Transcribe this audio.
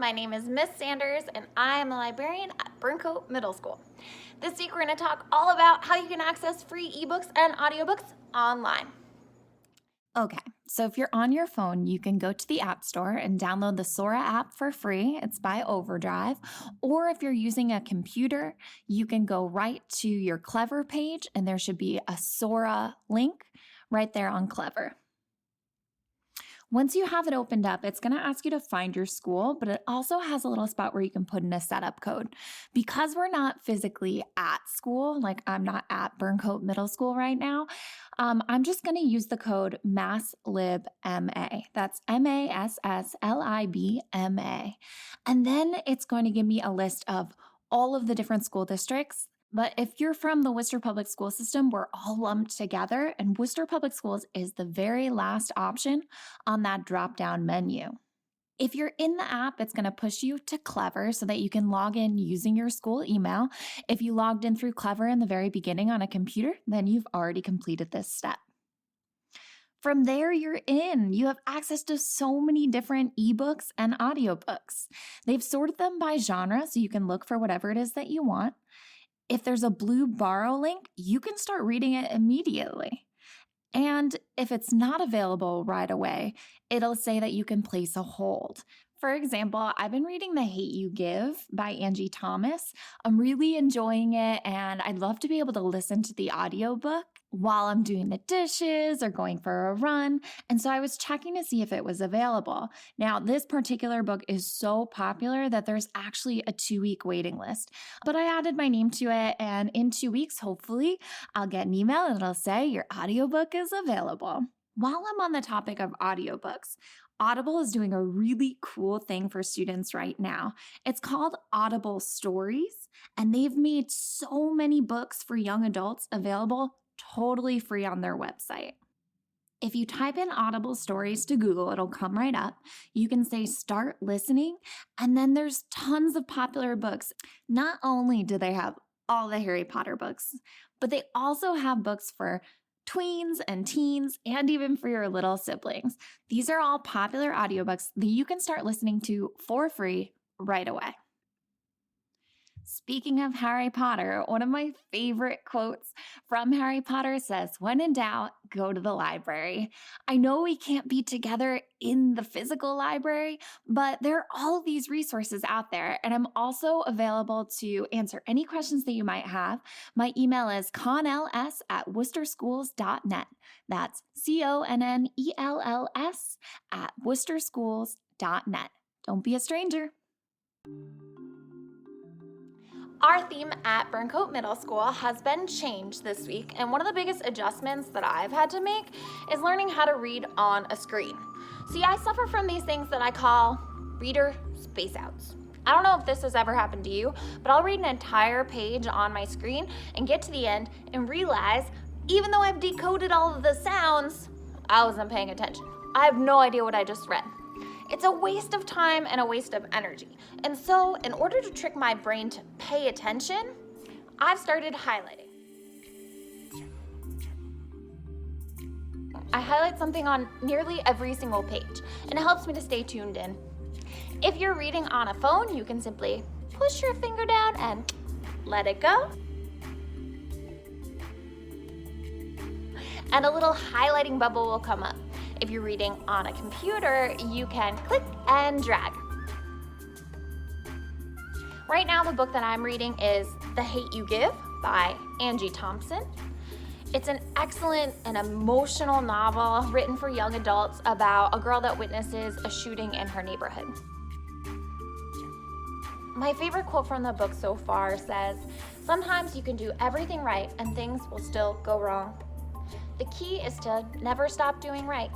my name is Miss Sanders, and I am a librarian at Burncoat Middle School. This week we're going to talk all about how you can access free ebooks and audiobooks online. Okay, so if you're on your phone, you can go to the App Store and download the Sora app for free. It's by Overdrive. Or if you're using a computer, you can go right to your Clever page, and there should be a Sora link right there on Clever. Once you have it opened up, it's going to ask you to find your school, but it also has a little spot where you can put in a setup code. Because we're not physically at school, like I'm not at Burncoat Middle School right now, I'm just going to use the code MASSLIBMA. That's MASSLIBMA. And then it's going to give me a list of all of the different school districts. But if you're from the Worcester Public School System, we're all lumped together, and Worcester Public Schools is the very last option on that drop-down menu. If you're in the app, it's going to push you to Clever so that you can log in using your school email. If you logged in through Clever in the very beginning on a computer, then you've already completed this step. From there, you're in. You have access to so many different ebooks and audiobooks. They've sorted them by genre, so you can look for whatever it is that you want. If there's a blue borrow link, you can start reading it immediately. And if it's not available right away, it'll say that you can place a hold. For example, I've been reading The Hate You Give by Angie Thomas. I'm really enjoying it, and I'd love to be able to listen to the audiobook while I'm doing the dishes or going for a run. And so I was checking to see if it was available. Now, this particular book is so popular that there's actually a 2-week waiting list. But I added my name to it, and in 2 weeks, hopefully, I'll get an email and it'll say your audiobook is available. While I'm on the topic of audiobooks, Audible is doing a really cool thing for students right now. It's called Audible Stories, and they've made so many books for young adults available totally free on their website. If you type in Audible Stories to Google, it'll come right up. You can say start listening, and then there's tons of popular books. Not only do they have all the Harry Potter books, but they also have books for tweens and teens, and even for your little siblings. These are all popular audiobooks that you can start listening to for free right away. Speaking of Harry Potter, one of my favorite quotes from Harry Potter says, "When in doubt, go to the library." I know we can't be together in the physical library, but there are all of these resources out there, and I'm also available to answer any questions that you might have. My email is connells@worcesterschools.net. That's connells@worcesterschools.net. Don't be a stranger. Our theme at Burncoat Middle School has been changed this week, and one of the biggest adjustments that I've had to make is learning how to read on a screen. See, I suffer from these things that I call reader space-outs. I don't know if this has ever happened to you, but I'll read an entire page on my screen and get to the end and realize, even though I've decoded all of the sounds, I wasn't paying attention. I have no idea what I just read. It's a waste of time and a waste of energy. And so, in order to trick my brain to pay attention, I've started highlighting. I highlight something on nearly every single page, and it helps me to stay tuned in. If you're reading on a phone, you can simply push your finger down and let it go. And a little highlighting bubble will come up. If you're reading on a computer, you can click and drag. Right now, the book that I'm reading is The Hate You Give by Angie Thompson. It's an excellent and emotional novel written for young adults about a girl that witnesses a shooting in her neighborhood. My favorite quote from the book so far says, "Sometimes you can do everything right and things will still go wrong. The key is to never stop doing right."